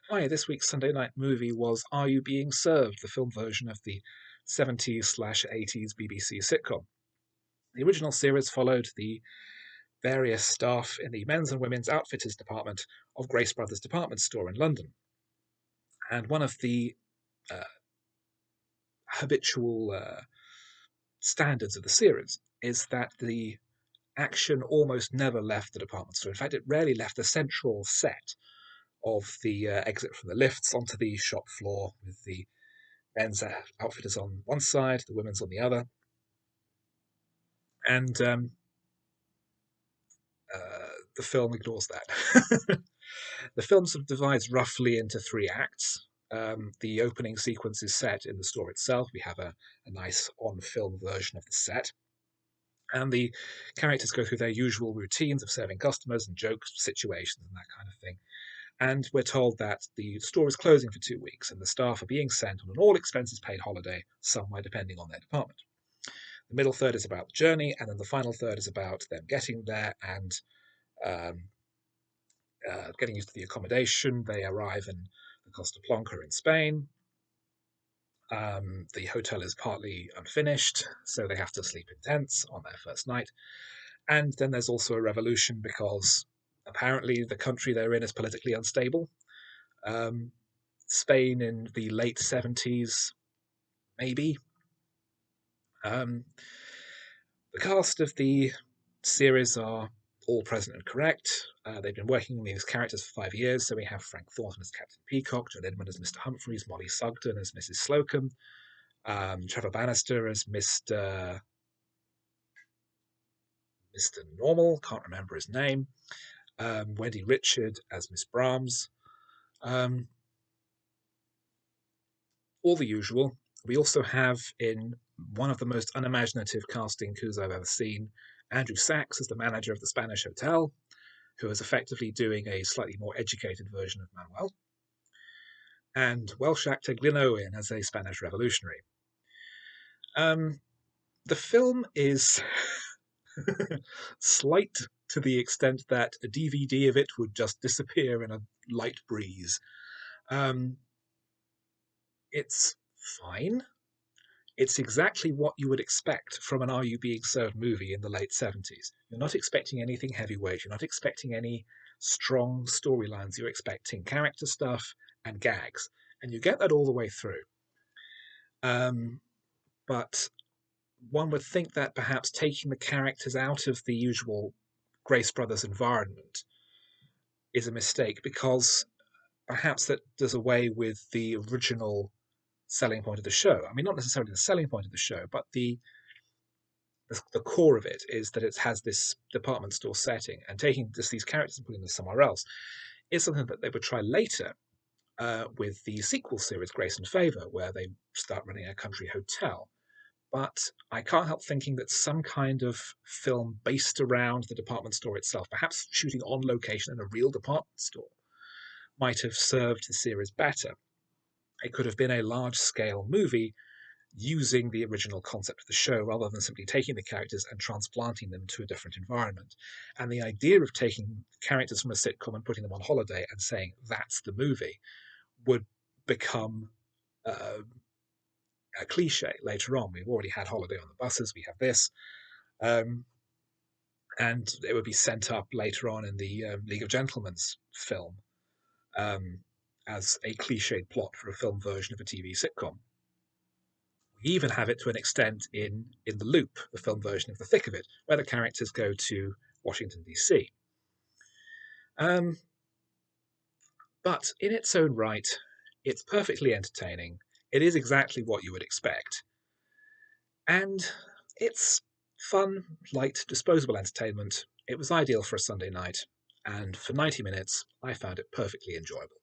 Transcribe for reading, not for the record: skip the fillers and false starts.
Hi, this week's Sunday night movie was Are You Being Served, the film version of the 70s/80s BBC sitcom. The original series followed the various staff in the men's and women's outfitters department of Grace Brothers department store in London. And one of the uh, habitual standards of the series is that the action almost never left the department store. In fact, it rarely left the central set of the exit from the lifts onto the shop floor with the men's outfitters on one side, the women's on the other. And the film ignores that. The film sort of divides roughly into three acts. The opening sequence is set in the store itself. We have a nice on-film version of the set. And the characters go through their usual routines of serving customers and joke situations and that kind of thing. And we're told that the store is closing for 2 weeks and the staff are being sent on an all expenses paid holiday, somewhere depending on their department. The middle third is about the journey, and then the final third is about them getting there and um, getting used to the accommodation. They arrive in the Costa Blanca in Spain. The hotel is partly unfinished, so they have to sleep in tents on their first night. And then there's also a revolution because apparently the country they're in is politically unstable. Um, Spain in the late 70s, maybe. Um, the cast of the series are all present and correct. They've been working on these characters for 5 years. So we have Frank Thornton as Captain Peacock, John Inman as Mr. Humphreys, Mollie Sugden as Mrs. Slocum, Trevor Bannister as Mr. Normal, can't remember his name, Wendy Richard as Miss Brahms, um, all the usual. We also have, in one of the most unimaginative casting coups I've ever seen, Andrew Sachs as the manager of the Spanish hotel, who is effectively doing a slightly more educated version of Manuel, and Welsh actor Glyn Owen as a Spanish revolutionary. Um, the film is slight to the extent that a DVD of it would just disappear in a light breeze. Um, it's fine. It's exactly what you would expect from an Are You Being Served movie in the late 70s. You're not expecting anything heavyweight. You're not expecting any strong storylines. You're expecting character stuff and gags. And you get that all the way through. But one would think that perhaps taking the characters out of the usual Grace Brothers environment is a mistake because perhaps that does away with the original selling point of the show. I mean, not necessarily the selling point of the show, but the core of it is that it has this department store setting, and taking just these characters and putting them somewhere else is something that they would try later with the sequel series Grace and Favor, where they start running a country hotel. But I can't help thinking that some kind of film based around the department store itself, perhaps shooting on location in a real department store, might have served the series better. It could have been a large scale movie using the original concept of the show rather than simply taking the characters and transplanting them to a different environment. And the idea of taking characters from a sitcom and putting them on holiday and saying that's the movie would become uh, a cliche later on. We've already had Holiday on the Buses, we have this. Um, and it would be sent up later on in the League of Gentlemen's film um, as a cliched plot for a film version of a TV sitcom. We even have it to an extent in The Loop, the film version of The Thick of It, where the characters go to Washington, D.C. Um, but in its own right, it's perfectly entertaining. It is exactly what you would expect. And it's fun, light, disposable entertainment. It was ideal for a Sunday night. And for 90 minutes, I found it perfectly enjoyable.